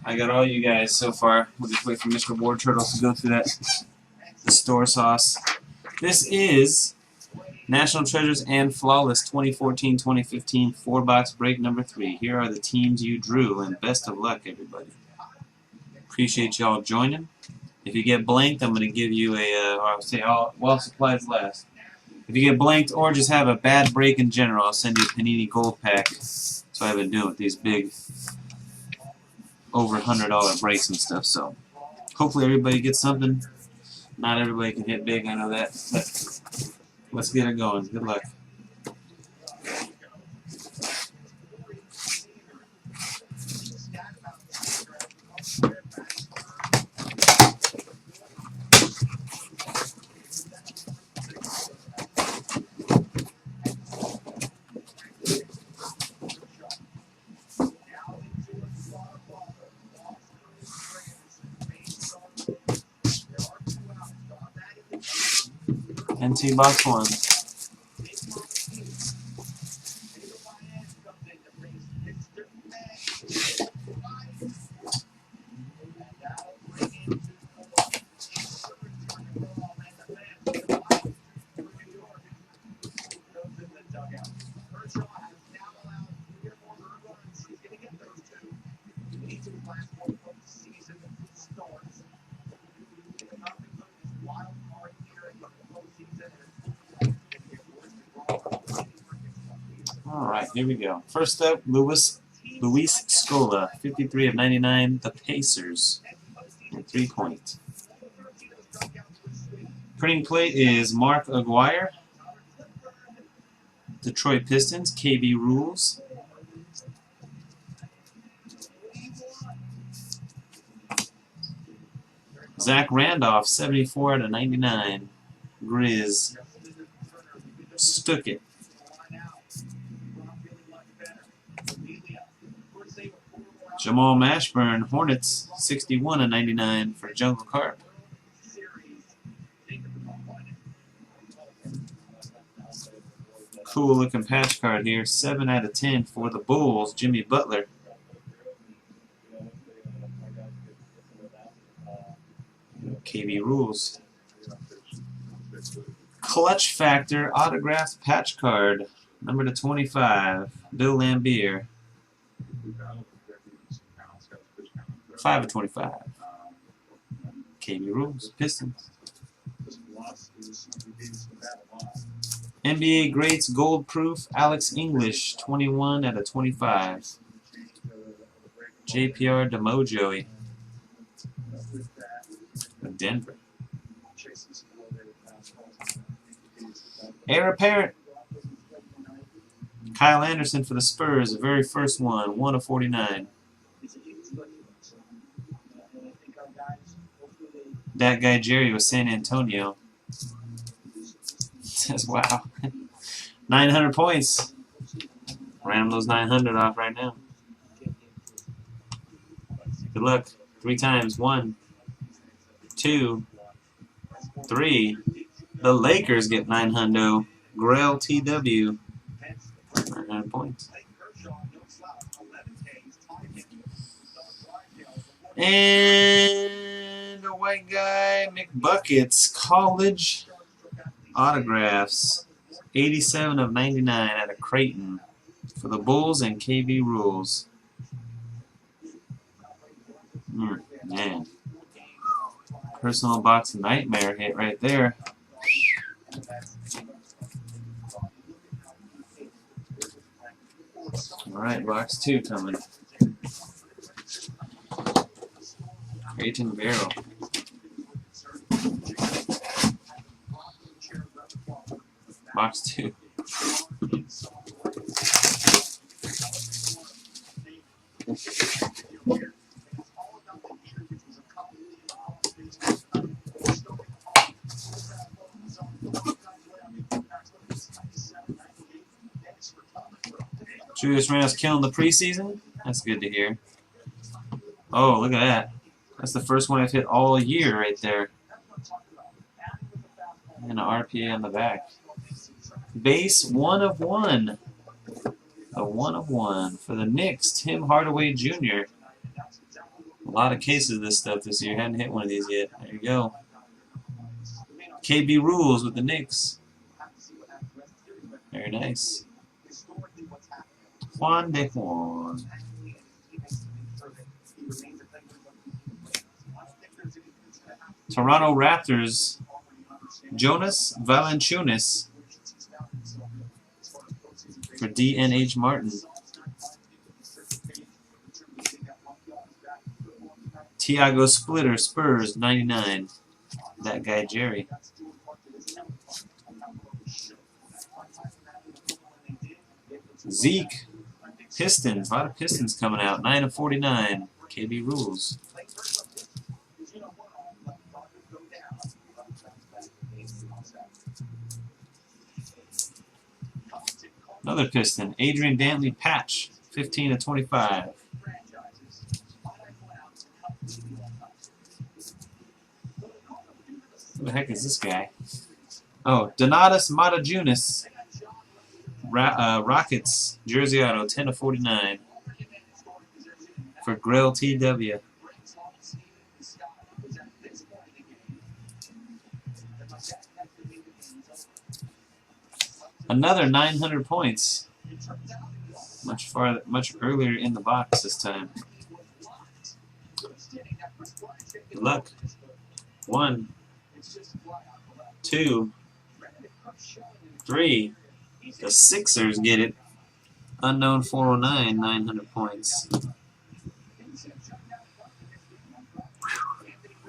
I got all you guys so far. We'll just wait for Mr. War Turtles to go through the store sauce. This is National Treasures and Flawless 2014-2015 4-box break number 3. Here are the teams you drew, and best of luck, everybody. Appreciate y'all joining. If you get blanked, I'm going to give you a, I'll say all while supplies last. If you get blanked or just have a bad break in general, I'll send you a Panini Gold Pack. So I've been doing with these big, over $100 breaks and stuff. So hopefully everybody gets something. Not everybody can hit big, I know that. But let's get it going. Good luck. NT box 1. Alright, here we go. First up, Luis Scola, 53 of 99, the Pacers, and 3-point. Printing plate is Mark Aguirre, Detroit Pistons, KB Rules. Zach Randolph, 74 out of 99, Grizz. Stuckit. Jamal Mashburn, Hornets, 61 of 99 for Jungle Carp. Cool looking patch card here, 7 out of 10 for the Bulls, Jimmy Butler. KB Rules. Clutch Factor autographed patch card, number to 25, Bill Laimbeer. 5 of 25. KB Rules, Pistons. NBA Greats Gold Proof, Alex English, 21 out of 25. JPR DeMojoey. Denver. Heir apparent. Kyle Anderson for the Spurs, the very first one, 1 of 49. That guy Jerry was San Antonio. Says, wow. 900 points. Ran those 900 off right now. Good luck. 3 times. 1, 2, 3. The Lakers get 900. Grail TW. 900 points. And a white guy, McBuckets, college autographs. 87 of 99 out of Creighton for the Bulls and KB Rules. Man. Personal box nightmare hit right there. Alright, box 2 coming. Creighton Barrel. Box 2. Julius Randle's killing the preseason. That's good to hear. Oh, look at that. That's the first one I've hit all year right there. And an RPA on the back. Base 1 of 1. A 1 of 1 for the Knicks, Tim Hardaway Jr. A lot of cases of this stuff this year. Hadn't hit one of these yet. There you go. KB Rules with the Knicks. Very nice. Juan de Juan. Toronto Raptors. Jonas Valanciunas for DNH Martin. Tiago Splitter, Spurs, 99. That guy, Jerry. Zeke, Pistons. A lot of Pistons coming out. 9 of 49. KB Rules. Another Piston. Adrian Dantley Patch. 15 of 25. Who the heck is this guy? Oh, Donatas Matajunas. Rockets. Jersey Auto. 10 of 49. For Grill TW. Another 900 points. Much earlier in the box this time. Good luck. 1, 2, 3. The Sixers get it. Unknown 409, 900 points.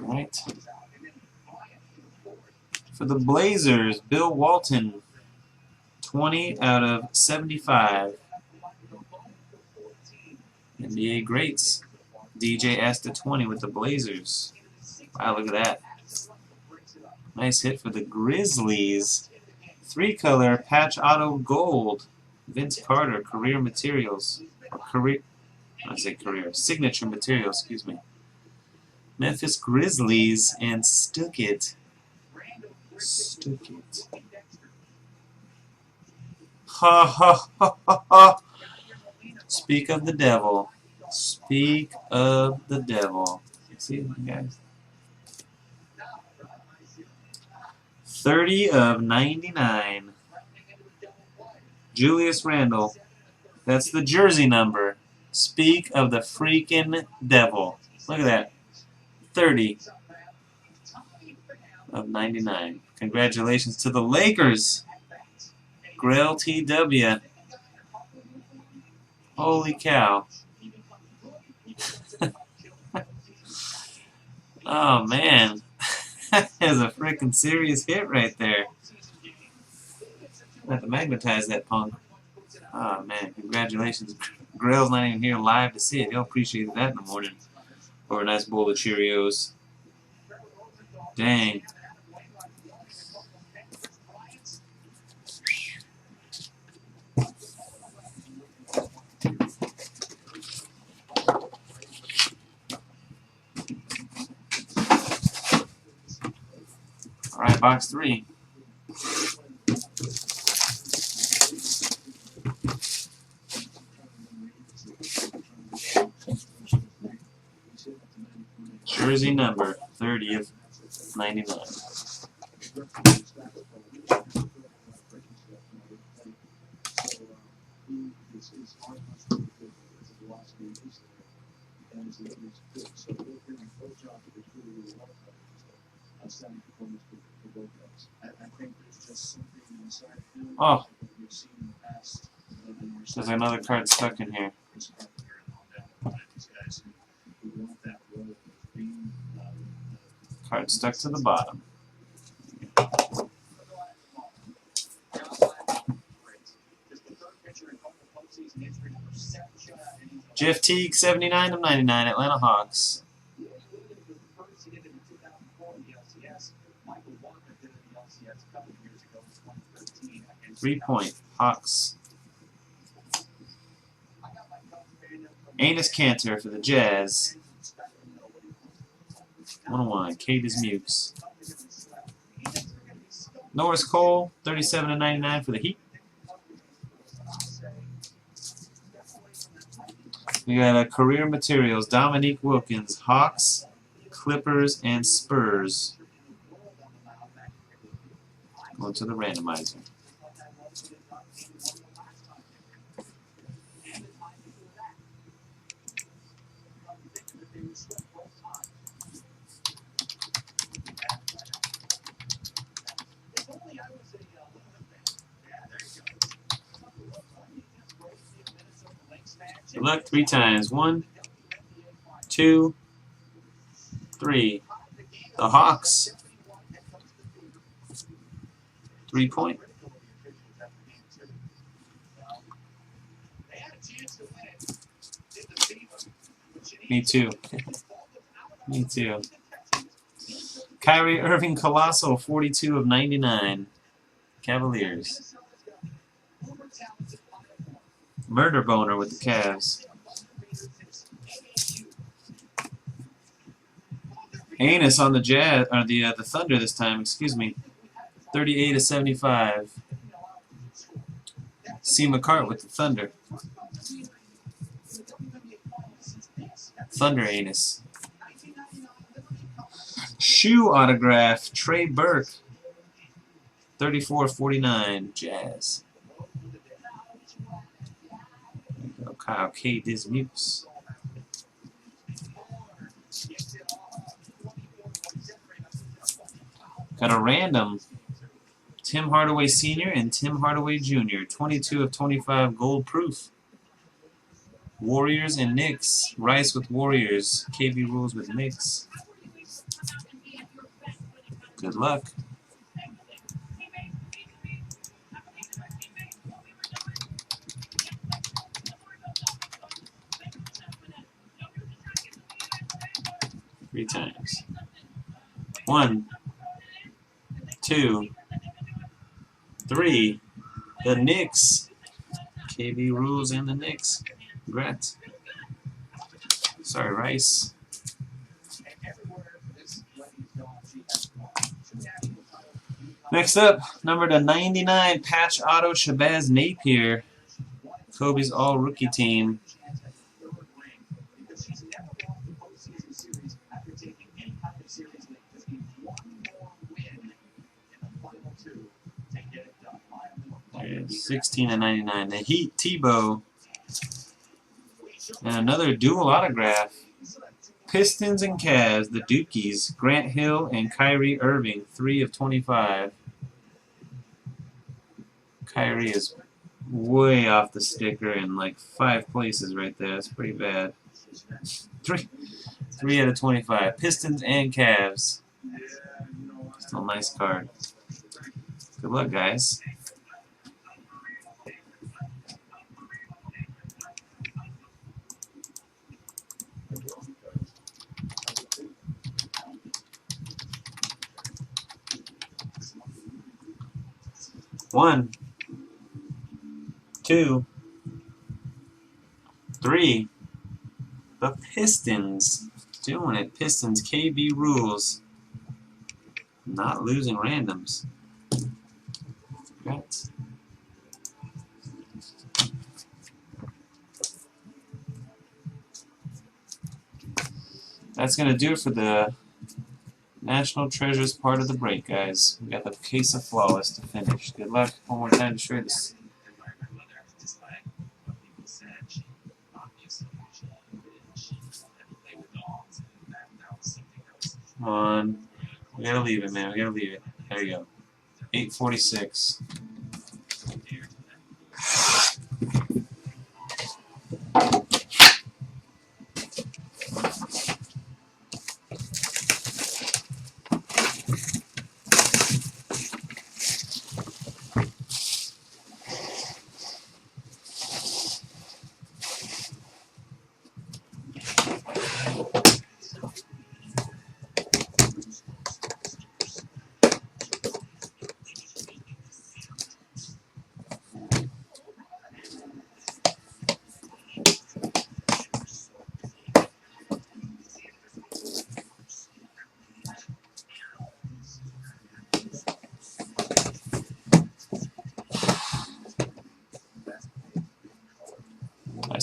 All right. For the Blazers, Bill Walton. 20 out of 75. NBA greats. DJ Asta 20 with the Blazers. Wow, look at that. Nice hit for the Grizzlies. 3-color patch auto gold. Vince Carter, Career Materials. Signature Materials, excuse me. Memphis Grizzlies and Stuckit. Ha ha ha ha ha. Speak of the devil. Speak of the devil. See, guys. 30 of 99. Julius Randle. That's the jersey number. Speak of the freaking devil. Look at that. 30 of 99. Congratulations to the Lakers. Grail TW. Holy cow. Oh, man. That is a freaking serious hit right there. I have to magnetize that punk. Oh, man. Congratulations. Grail's not even here live to see it. He'll appreciate that in the morning. Or a nice bowl of Cheerios. Dang. Alright, box 3. Jersey number 30 of 99. Oh, there's another card stuck in here. Card stuck to the bottom. Jeff Teague, 79 of 99, Atlanta Hawks. Three-point Hawks. Enes Kanter for the Jazz. 101, Cades Mukes. Norris Cole, 37 of 99 for the Heat. We got a career materials, Dominique Wilkins, Hawks, Clippers, and Spurs. Going to the randomizer. Good luck 3 times. 1, 2, 3. The Hawks. 3-point. Me too. Me too. Kyrie Irving Colossal, 42 of 99. Cavaliers. Murder Boner with the Cavs. Anus on the Jazz, or the Thunder this time, excuse me. 38 of 75. C. McCart with the Thunder. Thunder Anus. Shoe autograph, Trey Burke. 34-49, Jazz. There you go, Kyle K. Dismukes. Got a random Tim Hardaway Sr. and Tim Hardaway Jr. 22 of 25 gold proof. Warriors and Knicks. Rice with Warriors. KB Rules with Knicks. Good luck. Three times. 1, 2, 3. The Knicks. KB Rules and the Knicks. Congrats. Sorry, Rice. Next up, number to 99, patch auto Shabazz Napier. Kobe's all-rookie team. There 16 of 99. The Heat, Tebow. And another dual autograph. Pistons and Cavs, the Dukies, Grant Hill and Kyrie Irving, 3 of 25. Kyrie is way off the sticker in like 5 places right there. That's pretty bad. 3 out of 25. Pistons and Cavs. Still a nice card. Good luck, guys. One, 2, 3. The Pistons. Doing it. Pistons. KB Rules. Not losing randoms. Congrats. That's going to do it for the National Treasures part of the break, guys. We got the case of Flawless to finish. Good luck. One more time to share this. Come on. We gotta leave it, man. We gotta leave it. There you go. 846.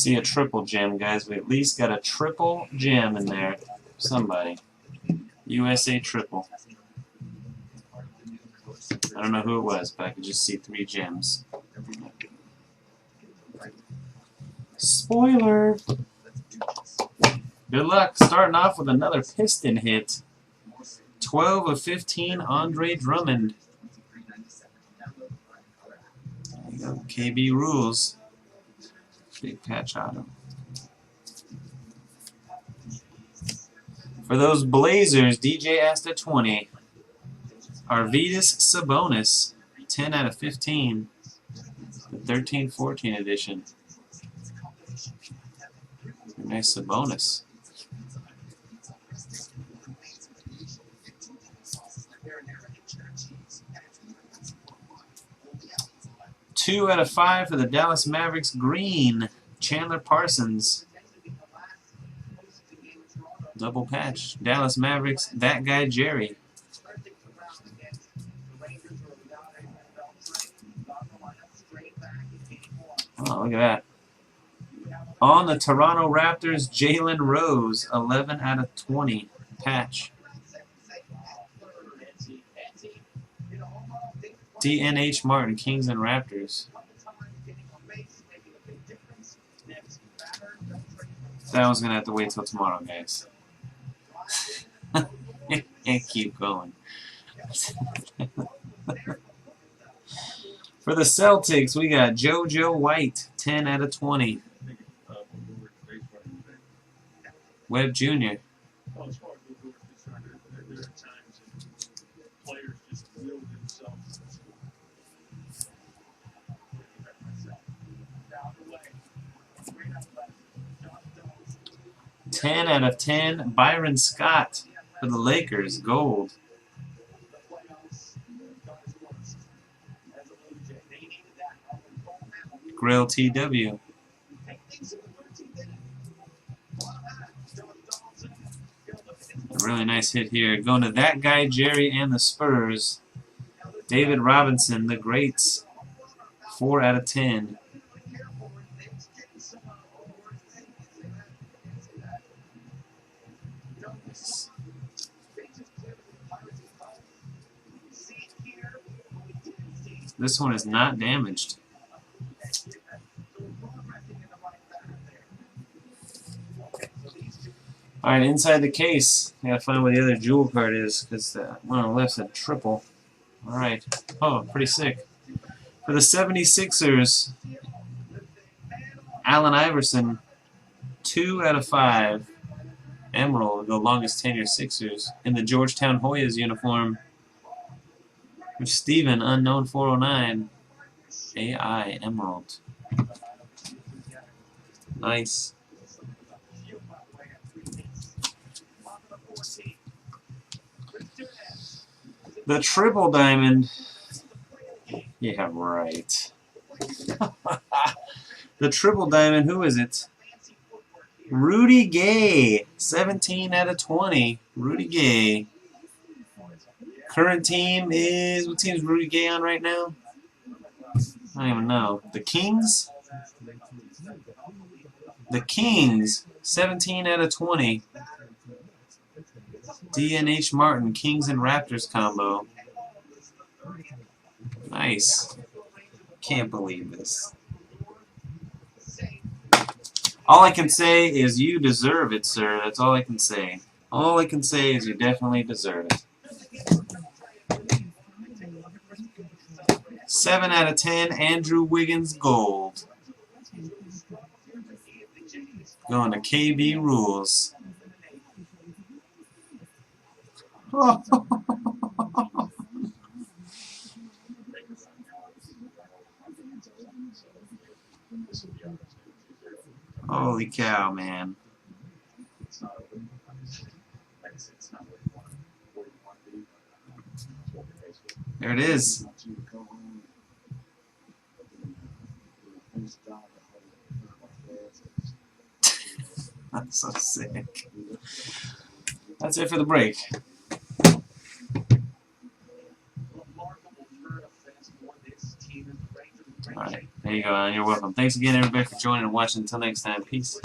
see a triple gem, guys. We at least got a triple gem in there. Somebody. USA triple. I don't know who it was, but I could just see 3 gems. Spoiler! Good luck starting off with another piston hit. 12 of 15, Andre Drummond. There you go. KB rules. Big patch on him. For those Blazers, DJ asked at 20. Arvydas Sabonis, 10 out of 15. The 13-14 edition. Nice Sabonis. Two out of 5 for the Dallas Mavericks. Green, Chandler Parsons. Double patch. Dallas Mavericks, that guy Jerry. Oh, look at that. On the Toronto Raptors, Jalen Rose, 11 out of 20. Patch. DNH Martin, Kings and Raptors. That one's going to have to wait till tomorrow, guys. And keep going. For the Celtics, we got JoJo White, 10 out of 20. Webb Jr. 10 out of 10, Byron Scott for the Lakers, gold. Grill TW. A really nice hit here. Going to that guy, Jerry, and the Spurs. David Robinson, the Greats, 4 out of 10. This one is not damaged. Alright, inside the case. I gotta find where the other jewel card is, because one on the left said triple. Alright. Oh, pretty sick. For the 76ers, Allen Iverson, 2 out of 5. Emerald, the longest tenure Sixers. In the Georgetown Hoyas uniform. Steven, unknown 409. AI Emerald. Nice. The triple diamond. Yeah, right. The triple diamond, who is it? Rudy Gay. 17 out of 20. Rudy Gay. Current team is, what team is Rudy Gay on right now? I don't even know. The Kings? The Kings. 17 out of 20. DNH Martin, Kings and Raptors combo. Nice. Can't believe this. All I can say is you deserve it, sir. That's all I can say. All I can say is you definitely deserve it. 7 out of 10, Andrew Wiggins gold. Going to KB rules. Holy cow, man. There it is. That's so sick. That's it for the break. All right. There you go, and you're welcome. Thanks again, everybody, for joining and watching. Until next time, peace.